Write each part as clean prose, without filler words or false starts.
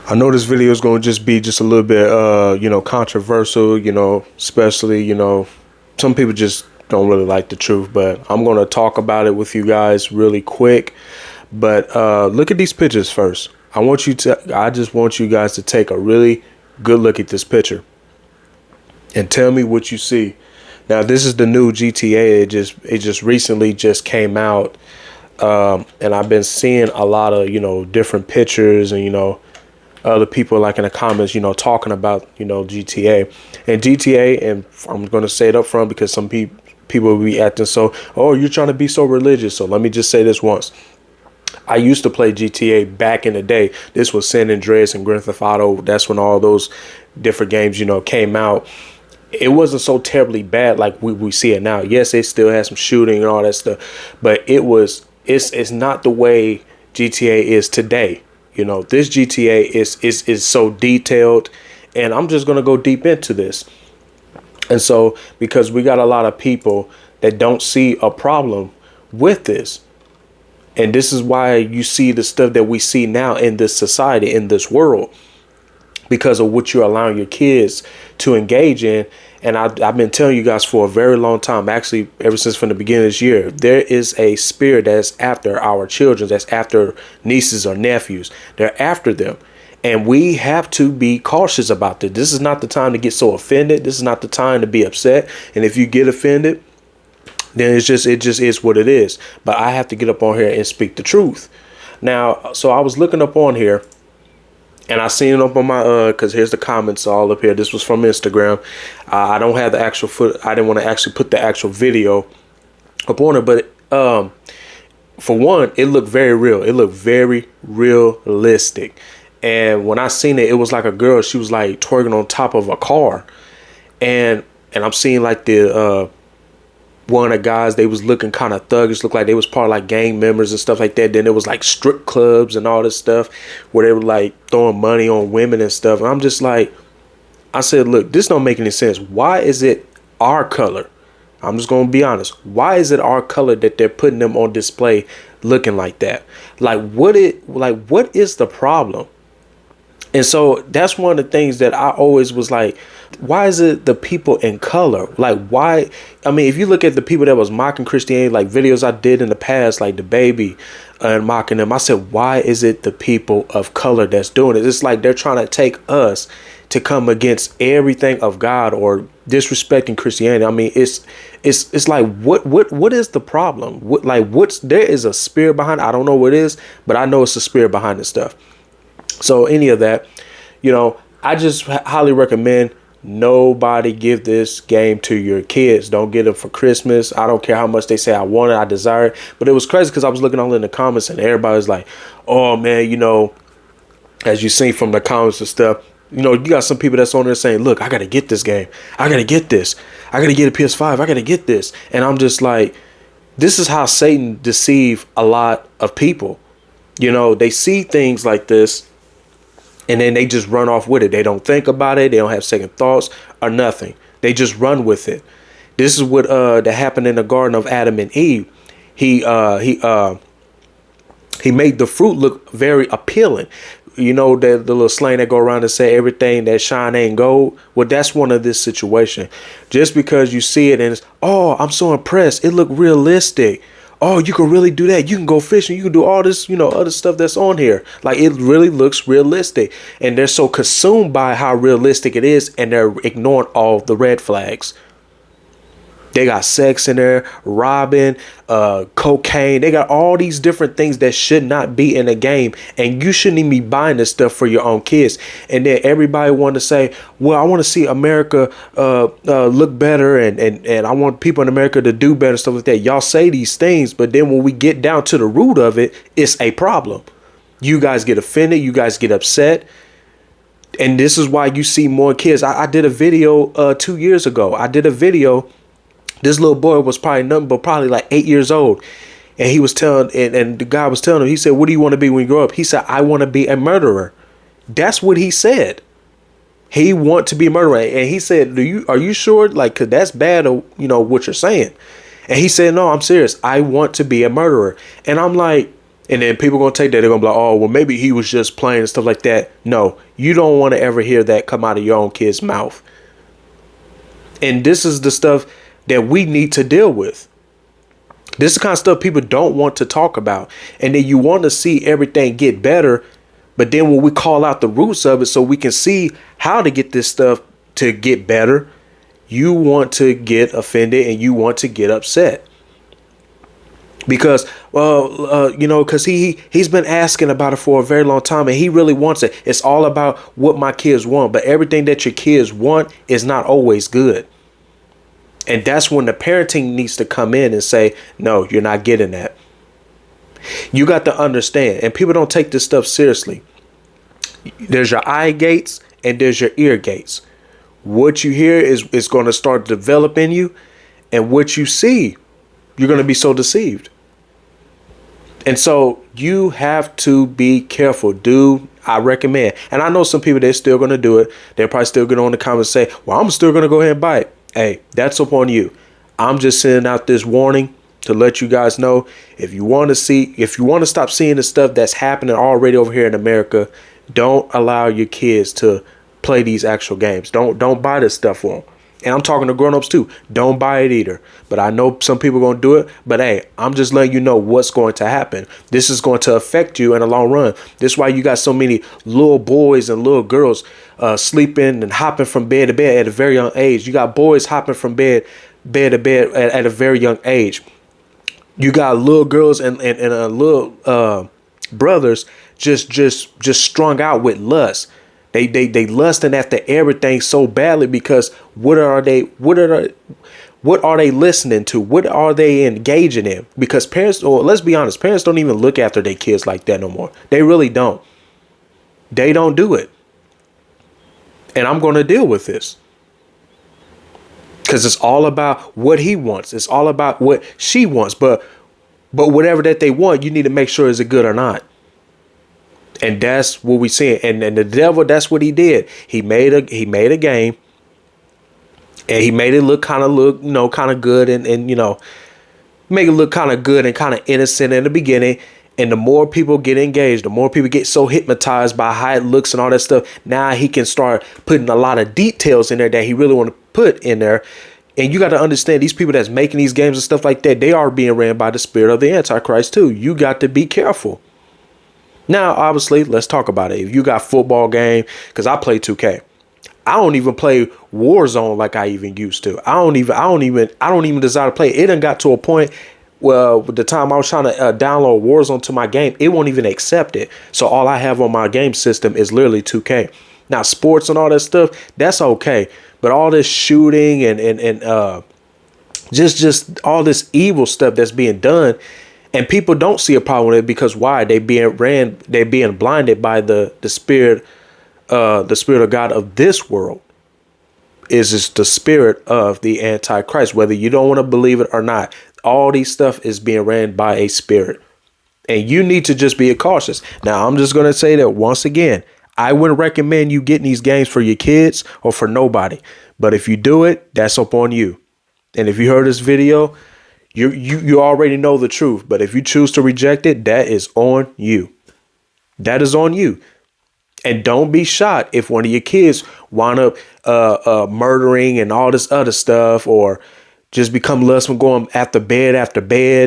I know this video is going to just be just a little bit, controversial, especially, some people just don't really like the truth, but I'm going to talk about it with you guys really quick. But look at these pictures first. I just want you guys to take a really good look at this picture and tell me what you see. Now, this is the new GTA. It just recently just came out. And I've been seeing a lot of, different pictures and, other people like in the comments, talking about, GTA and GTA. And I'm going to say it up front because some people will be acting so, oh, you're trying to be so religious. So let me just say this once. I used to play GTA back in the day. This was San Andreas and Grand Theft Auto. That's when all those different games, came out. It wasn't so terribly bad like we see it now. Yes, it still has some shooting and all that stuff, but it's not the way GTA is today. This GTA is so detailed, and I'm just going to go deep into this. And so, because we got a lot of people that don't see a problem with this. And this is why you see the stuff that we see now in this society, in this world, because of what you're allowing your kids to engage in. And I've been telling you guys for a very long time, actually, ever since from the beginning of this year, there is a spirit that's after our children, that's after nieces or nephews. They're after them. And we have to be cautious about this. This is not the time to get so offended. This is not the time to be upset. And if you get offended, then it just is what it is. But I have to get up on here and speak the truth. Now, so I was looking up on here. And I seen it up on my, because here's the comments all up here. This was from Instagram. I don't have the actual I didn't want to actually put the actual video up on it. But for one, it looked very real. It looked very realistic. And when I seen it, it was like a girl. She was like twerking on top of a car. And I'm seeing like the one of the guys, they was looking kind of thuggish, looked like they was part of like gang members and stuff like that. Then it was like strip clubs and all this stuff where they were like throwing money on women and stuff. And I'm just like, I said, look, this don't make any sense. Why is it our color? I'm just going to be honest. Why is it our color that they're putting them on display looking like that? What is the problem? And so that's one of the things that I always was like, why is it the people in color? Like, why? I mean, if you look at the people that was mocking Christianity, like videos I did in the past, like the baby and mocking them, I said, why is it the people of color that's doing it? It's like they're trying to take us to come against everything of God or disrespecting Christianity. I mean, it's like, what is the problem? There is a spirit behind it. I don't know what it is, but I know it's a spirit behind this stuff. So any of that, I just highly recommend nobody give this game to your kids. Don't get it for Christmas. I don't care how much they say I want it, I desire it. But it was crazy because I was looking all in the comments and everybody was like, oh man, as you see from the comments and stuff, you got some people that's on there saying, look, I got to get this game. I got to get this. I got to get a PS5. I got to get this. And I'm just like, this is how Satan deceive a lot of people. They see things like this and then they just run off with it. They don't think about it. They don't have second thoughts or nothing. They just run with it. This is what that happened in the Garden of Adam and Eve. He made the fruit look very appealing. The little slang that go around and say everything that shine ain't gold. Well, that's one of this situation. Just because you see it and it's, oh, I'm so impressed. It looked realistic. Oh, you can really do that. You can go fishing. You can do all this, other stuff that's on here. Like, it really looks realistic. And they're so consumed by how realistic it is. And they're ignoring all the red flags. They got sex in there, robbing, cocaine. They got all these different things that should not be in a game. And you shouldn't even be buying this stuff for your own kids. And then everybody want to say, well, I want to see America look better. And I want people in America to do better, stuff like that. Y'all say these things, but then when we get down to the root of it, it's a problem. You guys get offended. You guys get upset. And this is why you see more kids. I did a video 2 years ago. I did a video. This little boy was probably like 8 years old. And he was telling, and the guy was telling him, he said, what do you want to be when you grow up? He said, I want to be a murderer. That's what he said. He want to be a murderer. And he said, are you sure? Like, cause that's bad, what you're saying. And he said, no, I'm serious. I want to be a murderer. And I'm like, And then people gonna take that, they're gonna be like, oh, well, maybe he was just playing and stuff like that. No, you don't want to ever hear that come out of your own kid's mouth. And this is the stuff that we need to deal with. This is the kind of stuff people don't want to talk about. And then you want to see everything get better. But then when we call out the roots of it so we can see how to get this stuff to get better, you want to get offended and you want to get upset. Because, because he's been asking about it for a very long time and he really wants it. It's all about what my kids want. But everything that your kids want is not always good. And that's when the parenting needs to come in and say, no, you're not getting that. You got to understand. And people don't take this stuff seriously. There's your eye gates and there's your ear gates. What you hear is going to start developing you. And what you see, you're going to be so deceived. And so you have to be careful. I recommend. And I know some people, they're still going to do it. They're probably still going to on the comments and say, well, I'm still going to go ahead and buy it. Hey, that's upon you. I'm just sending out this warning to let you guys know if you want to stop seeing the stuff that's happening already over here in America, don't allow your kids to play these actual games. Don't buy this stuff for them. And I'm talking to grown-ups too. Don't buy it either. But I know some people are going to do it. But hey, I'm just letting you know what's going to happen. This is going to affect you in the long run. This is why you got so many little boys and little girls sleeping and hopping from bed to bed at a very young age. You got boys hopping from bed to bed at a very young age. You got little girls and little brothers just strung out with lust. They lusting after everything so badly because what are they listening to? What are they engaging in? Because parents, or let's be honest, parents don't even look after their kids like that no more. They really don't. They don't do it. And I'm going to deal with this. Because it's all about what he wants. It's all about what she wants. But whatever that they want, you need to make sure is it good or not. And that's what we see. And the devil, that's what he did. He made a game, and he made it kind of good, and make it look kind of good and kind of innocent in the beginning. And the more people get engaged, the more people get so hypnotized by how it looks and all that stuff. Now he can start putting a lot of details in there that he really want to put in there. And you got to understand, these people that's making these games and stuff like that, they are being ran by the spirit of the Antichrist too. You got to be careful. Now, obviously, let's talk about it. If you got football game, because I play 2K, I don't even play Warzone like I even used to. I don't even desire to play. It done got to a point where the time I was trying to download Warzone to my game, it won't even accept it. So all I have on my game system is literally 2K. Now, sports and all that stuff, that's okay. But all this shooting and just all this evil stuff that's being done, and people don't see a problem with it because why? They're being blinded by the spirit of God of this world. Is just the spirit of the Antichrist, whether you don't want to believe it or not. All these stuff is being ran by a spirit, and you need to just be cautious. Now, I'm just going to say that once again, I wouldn't recommend you getting these games for your kids or for nobody. But if you do it, that's up on you. And if you heard this video, you already know the truth. But if you choose to reject it, that is on you. That is on you. And don't be shocked if one of your kids wind up murdering and all this other stuff, or just become lustful, going after bed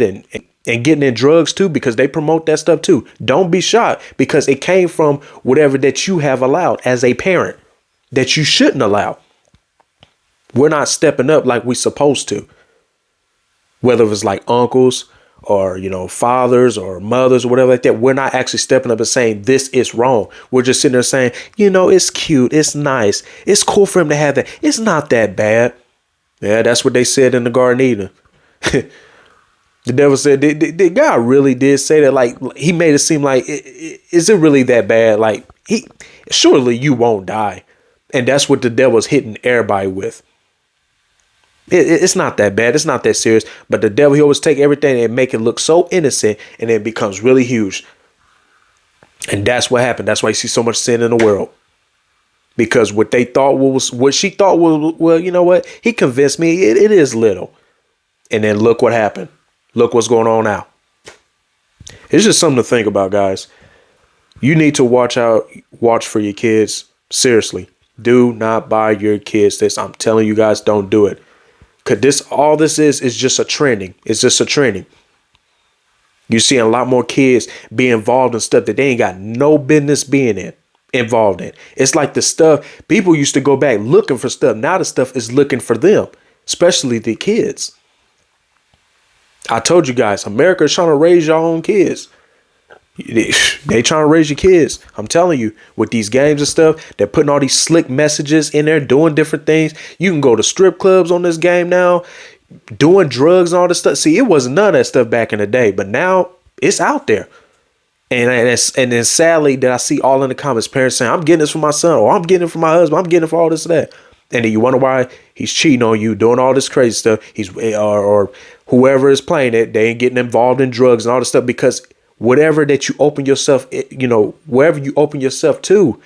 and getting in drugs too, because they promote that stuff too. Don't be shocked, because it came from whatever that you have allowed as a parent that you shouldn't allow. We're not stepping up like we're supposed to. Whether it's like uncles or, fathers or mothers or whatever like that, we're not actually stepping up and saying this is wrong. We're just sitting there saying, it's cute. It's nice. It's cool for him to have that. It's not that bad. Yeah, that's what they said in the Garden of Eden. The devil said, the God really did say that. Like, he made it seem like, is it really that bad? Like, surely you won't die. And that's what the devil's hitting everybody with. It's not that bad. It's not that serious. But the devil, he always take everything and make it look so innocent, and it becomes really huge. And that's what happened. That's why you see so much sin in the world. Because what she thought was, well, you know what? He convinced me it is little. And then look what happened. Look what's going on now. It's just something to think about, guys. You need to watch for your kids. Seriously. Do not buy your kids this. I'm telling you guys, don't do it. Cause all this is just a trending. It's just a trending. You're seeing a lot more kids be involved in stuff that they ain't got no business being involved in. It's like the stuff people used to go back looking for stuff. Now the stuff is looking for them, especially the kids. I told you guys, America is trying to raise your own kids. They trying to raise your kids. I'm telling you, with these games and stuff, they're putting all these slick messages in there, doing different things. You can go to strip clubs on this game now, doing drugs and all this stuff. See, it wasn't none of that stuff back in the day, but now it's out there. And then sadly that I see all in the comments, parents saying, I'm getting this for my son, or I'm getting it for my husband, I'm getting it for all this and that. And then you wonder why he's cheating on you, doing all this crazy stuff. He's or whoever is playing it, they ain't getting involved in drugs and all this stuff, because whatever that you open yourself, wherever you open yourself to,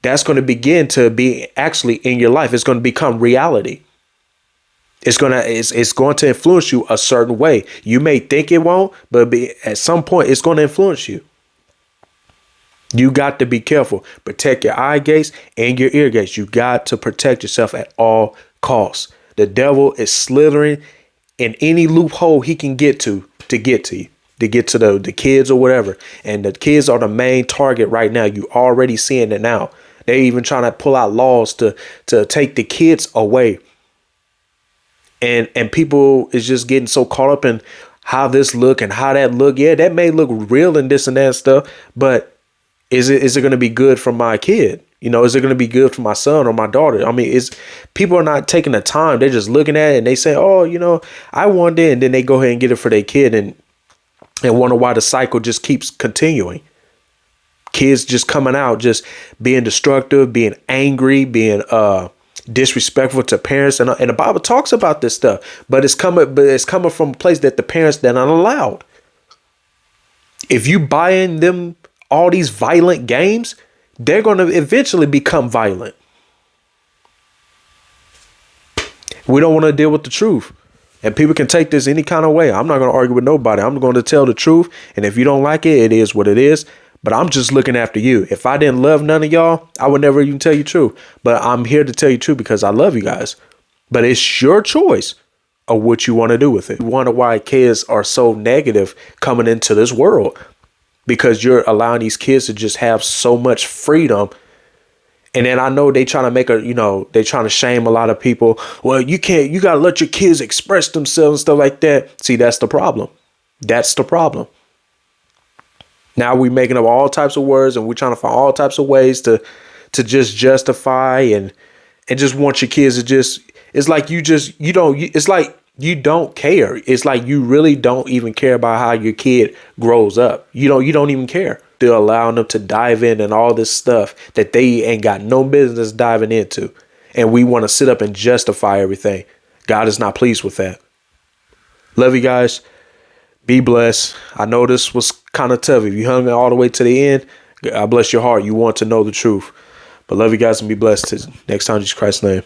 that's going to begin to be actually in your life. It's going to become reality. It's going to influence you a certain way. You may think it won't, but at some point it's going to influence you. You got to be careful. Protect your eye gates and your ear gates. You got to protect yourself at all costs. The devil is slithering in any loophole he can get to get to you, to get to the kids or whatever. And the kids are the main target right now. You already seeing it now. They're even trying to pull out laws to take the kids away. And people is just getting so caught up in how this look and how that look. Yeah, that may look real and this and that stuff, but is it going to be good for my kid? Is it going to be good for my son or my daughter? I mean, people are not taking the time. They're just looking at it and they say, oh, I want it. And then they go ahead and get it for their kid and wonder why the cycle just keeps continuing. Kids just coming out, just being destructive, being angry, being disrespectful to parents. And the Bible talks about this stuff, but it's coming from a place that the parents that aren't allowed. If you buy in them all these violent games, they're going to eventually become violent. We don't want to deal with the truth. And people can take this any kind of way. I'm not going to argue with nobody. I'm going to tell the truth. And if you don't like it, it is what it is. But I'm just looking after you. If I didn't love none of y'all, I would never even tell you truth. But I'm here to tell you truth because I love you guys. But it's your choice of what you want to do with it. You wonder why kids are so negative coming into this world, because you're allowing these kids to just have so much freedom. And then I know they trying to they trying to shame a lot of people. Well, you got to let your kids express themselves and stuff like that. See, that's the problem. That's the problem. Now we're making up all types of words and we're trying to find all types of ways to just justify and just want your kids to just, it's like it's like you don't care. It's like you really don't even care about how your kid grows up. You don't even care. They're allowing them to dive in and all this stuff that they ain't got no business diving into. And we want to sit up and justify everything. God is not pleased with that. Love you guys. Be blessed. I know this was kind of tough. If you hung all the way to the end, God bless your heart. You want to know the truth. But love you guys and be blessed. Next time, in Jesus Christ's name.